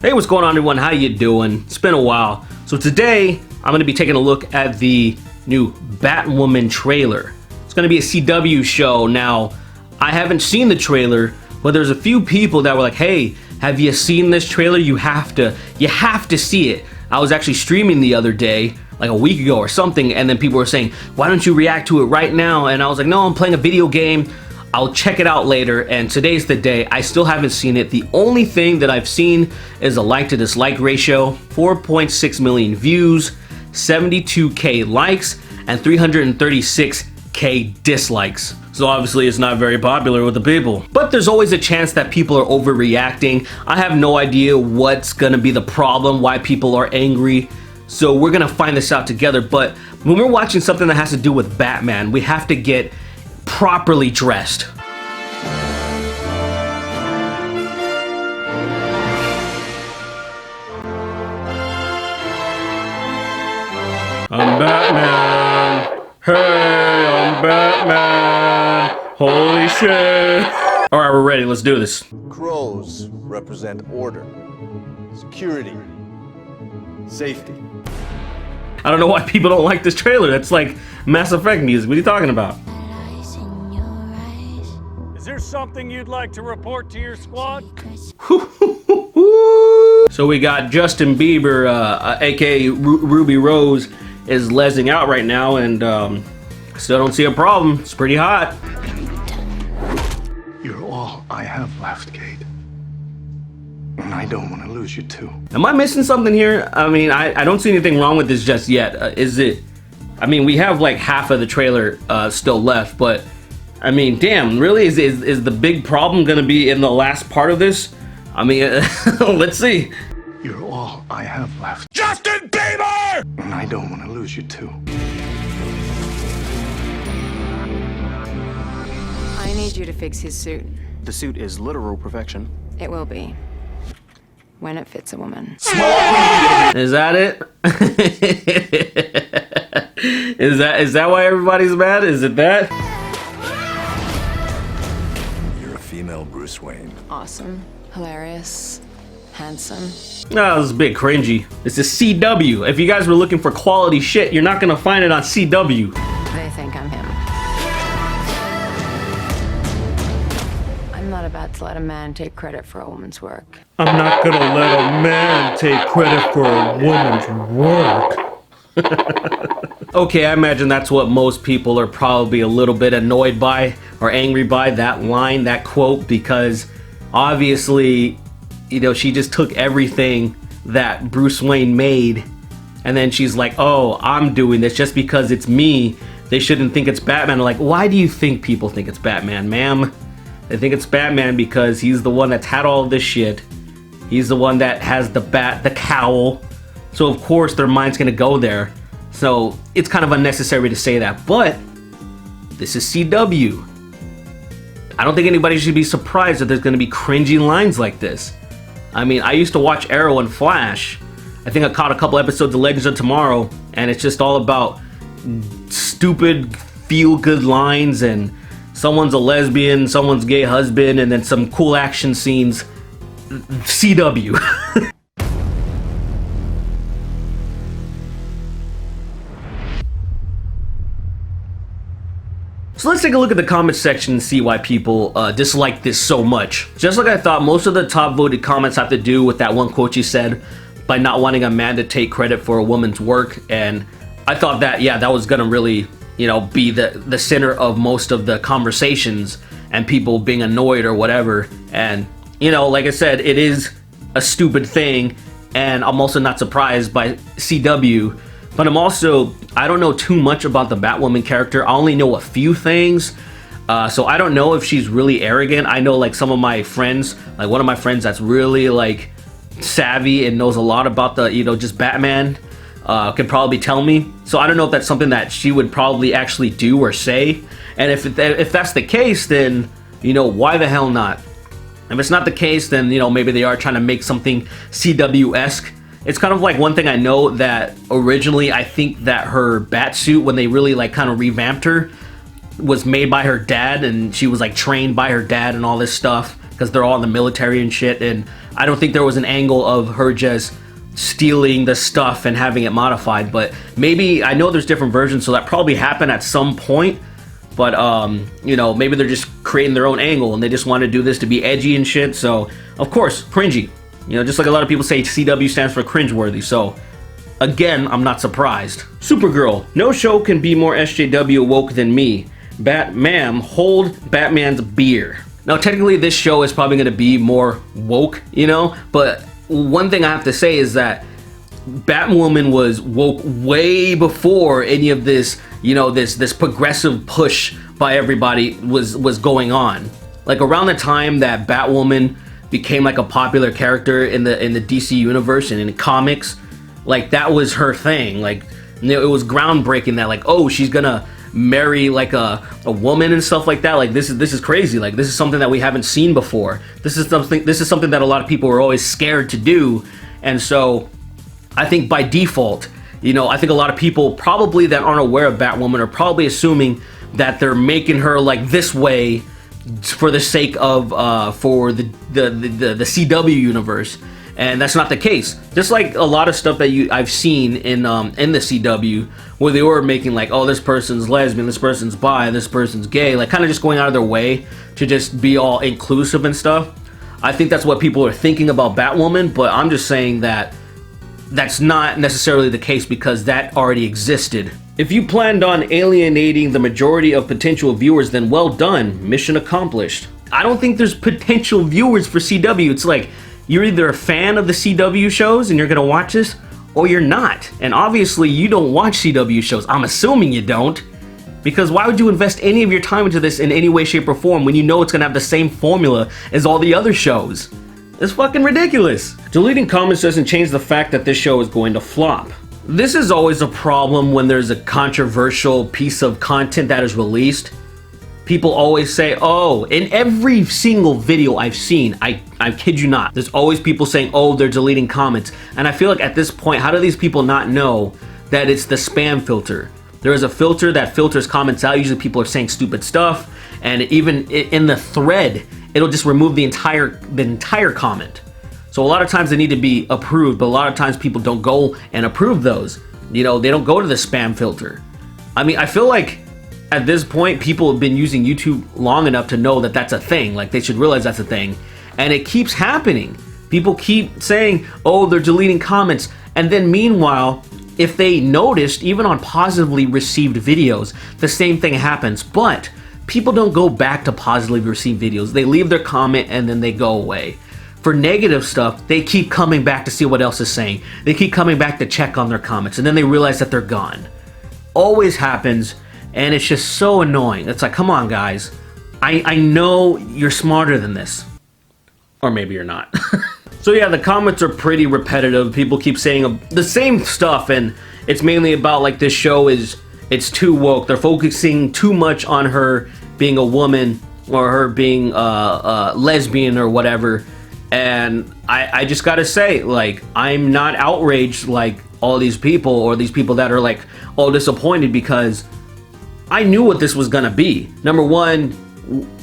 Hey, what's going on, everyone? How you doing? It's been a while. So today, I'm going to be taking a look at the new Batwoman trailer. It's going to be a CW show. Now, I haven't seen the trailer, but there's a few people that were like, hey, have you seen this trailer? You have to see it. I was actually streaming the other day, like a week ago or something, and then people were saying, why don't you react to it right now? And I was like, no, I'm playing a video game. I'll check it out later, and today's the day. I still haven't seen it. The only thing that I've seen is a like to dislike ratio, 4.6 million views, 72k likes, and 336k dislikes. So obviously it's not very popular with the people. But there's always a chance that people are overreacting. I have no idea what's gonna be the problem, why people are angry. So we're gonna find this out together. But when we're watching something that has to do with Batman, we have to get properly dressed. I'm Batman. Hey, I'm Batman. Holy shit. All right, we're ready. Let's do this. Crows represent order, security, safety. I don't know why people don't like this trailer. That's like Mass Effect music. What are you talking about? Is there something you'd like to report to your squad? So we got Justin Bieber, aka Ruby Rose, is lezzing out right now, and still don't see a problem. It's pretty hot. You're all I have left, Kate. And I don't want to lose you too. Am I missing something here? I mean, I don't see anything wrong with this just yet. Is it? I mean, we have like half of the trailer still left, but I mean, damn, really? Is the big problem gonna be in the last part of this? I mean, let's see. You're all I have left. Justin Bieber! And I don't want to lose you too. I need you to fix his suit. The suit is literal perfection. It will be. When it fits a woman. Is that it? Is that why everybody's mad? Is it that? You're a female Bruce Wayne. Awesome. Hilarious. Handsome. No, this is a bit cringy. This is CW. If you guys were looking for quality shit, you're not gonna find it on CW. They think I'm him. I'm not about to let a man take credit for a woman's work. I'm not gonna let a man take credit for a woman's work. Okay, I imagine that's what most people are probably a little bit annoyed by or angry by, that line, that quote, because obviously, you know, she just took everything that Bruce Wayne made and then she's like, oh, I'm doing this just because it's me. They shouldn't think it's Batman. Like, why do you think people think it's Batman, ma'am? They think it's Batman because he's the one that's had all of this shit. He's the one that has the bat, the cowl. So of course their mind's gonna go there. So it's kind of unnecessary to say that, but this is CW. I don't think anybody should be surprised that there's gonna be cringy lines like this. I mean, I used to watch Arrow and Flash. I think I caught a couple episodes of Legends of Tomorrow, and it's just all about stupid feel-good lines, and someone's a lesbian, someone's gay husband, and then some cool action scenes. CW. So let's take a look at the comment section and see why people dislike this so much. Just like I thought, most of the top voted comments have to do with that one quote you said, by not wanting a man to take credit for a woman's work. And I thought that, yeah, that was gonna really, you know, be the center of most of the conversations and people being annoyed or whatever. And, you know, like I said, it is a stupid thing, and I'm also not surprised by CW. But I don't know too much about the Batwoman character. I only know a few things. So I don't know if she's really arrogant. I know like some of my friends, like one of my friends that's really like savvy and knows a lot about the, you know, just Batman, could probably tell me. So I don't know if that's something that she would probably actually do or say. And if that's the case, then, you know, why the hell not? If it's not the case, then, you know, maybe they are trying to make something CW-esque. It's kind of like one thing I know that originally I think that her bat suit, when they really like kind of revamped her, was made by her dad, and she was like trained by her dad and all this stuff because they're all in the military and shit. And I don't think there was an angle of her just stealing the stuff and having it modified, but maybe, I know there's different versions, so that probably happened at some point, but you know, maybe they're just creating their own angle and they just want to do this to be edgy and shit. So of course, cringy, you know, just like a lot of people say CW stands for cringeworthy. So again, I'm not surprised. Supergirl, no show can be more SJW woke than me. Batman, hold Batman's beer. Now technically this show is probably going to be more woke, you know, but one thing I have to say is that Batwoman was woke way before any of this, you know, this progressive push by everybody was going on. Like around the time that Batwoman became like a popular character in the DC universe and in comics, like that was her thing. Like, you know, it was groundbreaking that like, oh, she's gonna marry like a woman and stuff like that. Like this is crazy. Like this is something that we haven't seen before. This is something that a lot of people were always scared to do. And so I think by default, you know, I think a lot of people probably that aren't aware of Batwoman are probably assuming that they're making her like this way for the sake of for the CW universe. And that's not the case. Just like a lot of stuff that I've seen in the CW, where they were making like, oh, this person's lesbian, this person's bi, this person's gay, like kind of just going out of their way to just be all inclusive and stuff. I think that's what people are thinking about Batwoman, but I'm just saying that that's not necessarily the case because that already existed. If you planned on alienating the majority of potential viewers, then well done, mission accomplished. I don't think there's potential viewers for CW. It's like, you're either a fan of the CW shows and you're gonna watch this, or you're not. And obviously you don't watch CW shows. I'm assuming you don't, because why would you invest any of your time into this in any way, shape, or form when you know it's gonna have the same formula as all the other shows? It's fucking ridiculous. Deleting comments doesn't change the fact that this show is going to flop. This is always a problem when there's a controversial piece of content that is released. People always say, oh, in every single video I've seen, I kid you not, there's always people saying, oh, they're deleting comments. And I feel like at this point, how do these people not know that it's the spam filter? There is a filter that filters comments out. Usually people are saying stupid stuff. And even in the thread, it'll just remove the entire comment. So a lot of times they need to be approved, but a lot of times people don't go and approve those. You know, they don't go to the spam filter. I mean, I feel like at this point, people have been using YouTube long enough to know that that's a thing. Like, they should realize that's a thing. And it keeps happening. People keep saying, oh, they're deleting comments. And then meanwhile, if they noticed, even on positively received videos, the same thing happens. But people don't go back to positively received videos. They leave their comment and then they go away. For negative stuff, they keep coming back to see what else is saying. They keep coming back to check on their comments. And then they realize that they're gone. Always happens. And it's just so annoying. It's like, come on, guys. I know you're smarter than this. Or maybe you're not. So yeah, the comments are pretty repetitive. People keep saying the same stuff, and it's mainly about like this show it's too woke. They're focusing too much on her being a woman or her being lesbian or whatever. And I just gotta say, like, I'm not outraged like all these people or these people that are like all disappointed, because I knew what this was gonna be. Number one,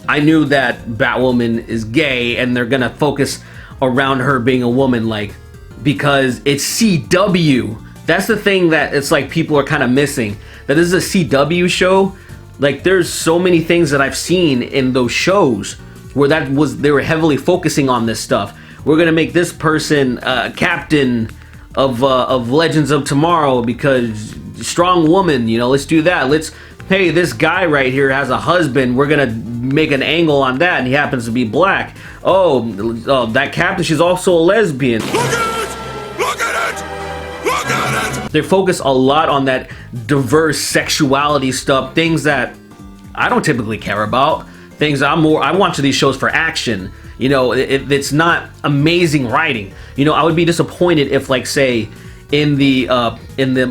I knew that Batwoman is gay and they're gonna focus around her being a woman, like, because it's CW. That's the thing that it's like people are kind of missing. That this is a CW show. Like, there's so many things that I've seen in those shows where they were heavily focusing on this stuff. We're gonna make this person captain of Legends of Tomorrow because strong woman, you know, let's do that. Hey, this guy right here has a husband. We're gonna make an angle on that, and he happens to be black. Oh, that captain, she's also a lesbian. Look at it! Look at it! Look at it! They focus a lot on that diverse sexuality stuff, things that I don't typically care about. Things I watch these shows for action. You know, it's not amazing writing. You know, I would be disappointed if, like, say, in the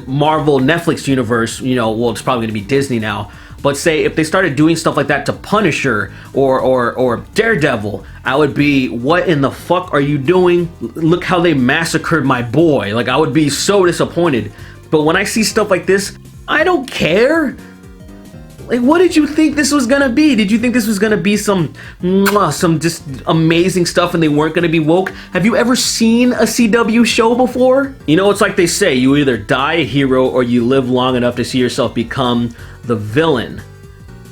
Marvel Netflix universe, you know, well, it's probably going to be Disney now, but say if they started doing stuff like that to Punisher or Daredevil, I would be, what in the fuck are you doing? Look how they massacred my boy. Like, I would be so disappointed. But when I see stuff like this, I don't care. Like, what did you think this was gonna be? Did you think this was gonna be some just amazing stuff and they weren't gonna be woke? Have you ever seen a CW show before? You know, it's like they say, you either die a hero or you live long enough to see yourself become the villain.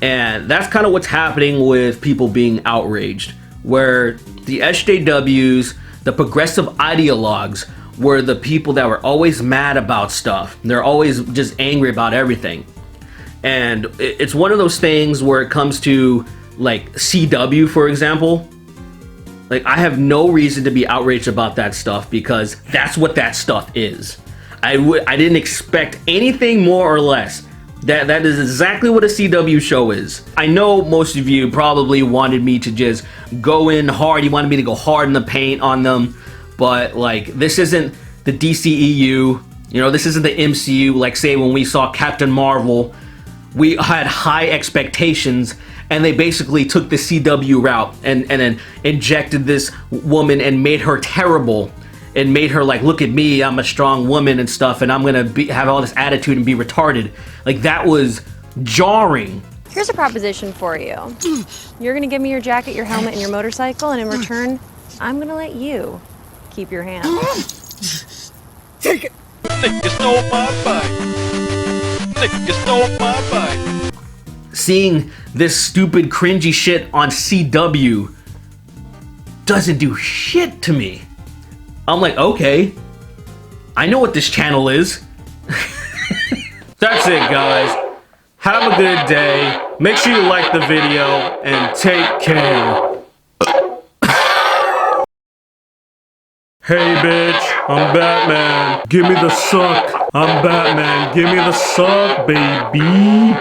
And that's kind of what's happening with people being outraged, where the SJWs, the progressive ideologues, were the people that were always mad about stuff. They're always just angry about everything. And it's one of those things where it comes to like CW, for example. Like, I have no reason to be outraged about that stuff because that's what that stuff is. I didn't expect anything more or less. That is exactly what a CW show is. I know most of you probably wanted me to just go in hard. You wanted me to go hard in the paint on them. But like, this isn't the DCEU. You know, this isn't the MCU. Like, say when we saw Captain Marvel, we had high expectations, and they basically took the CW route and then injected this woman and made her terrible and made her like, look at me, I'm a strong woman and stuff, and I'm gonna have all this attitude and be retarded. Like, that was jarring. Here's a proposition for you. You're gonna give me your jacket, your helmet, and your motorcycle, and in return, I'm gonna let you keep your hand. Take it! Nigga stole my bike! Nigga stole my bike! Seeing this stupid cringy shit on CW doesn't do shit to me. I'm like, okay, I know what this channel is. That's it, guys. Have a good day. Make sure you like the video and take care. Hey bitch, I'm Batman. Give me the suck. I'm Batman. Give me the suck, baby.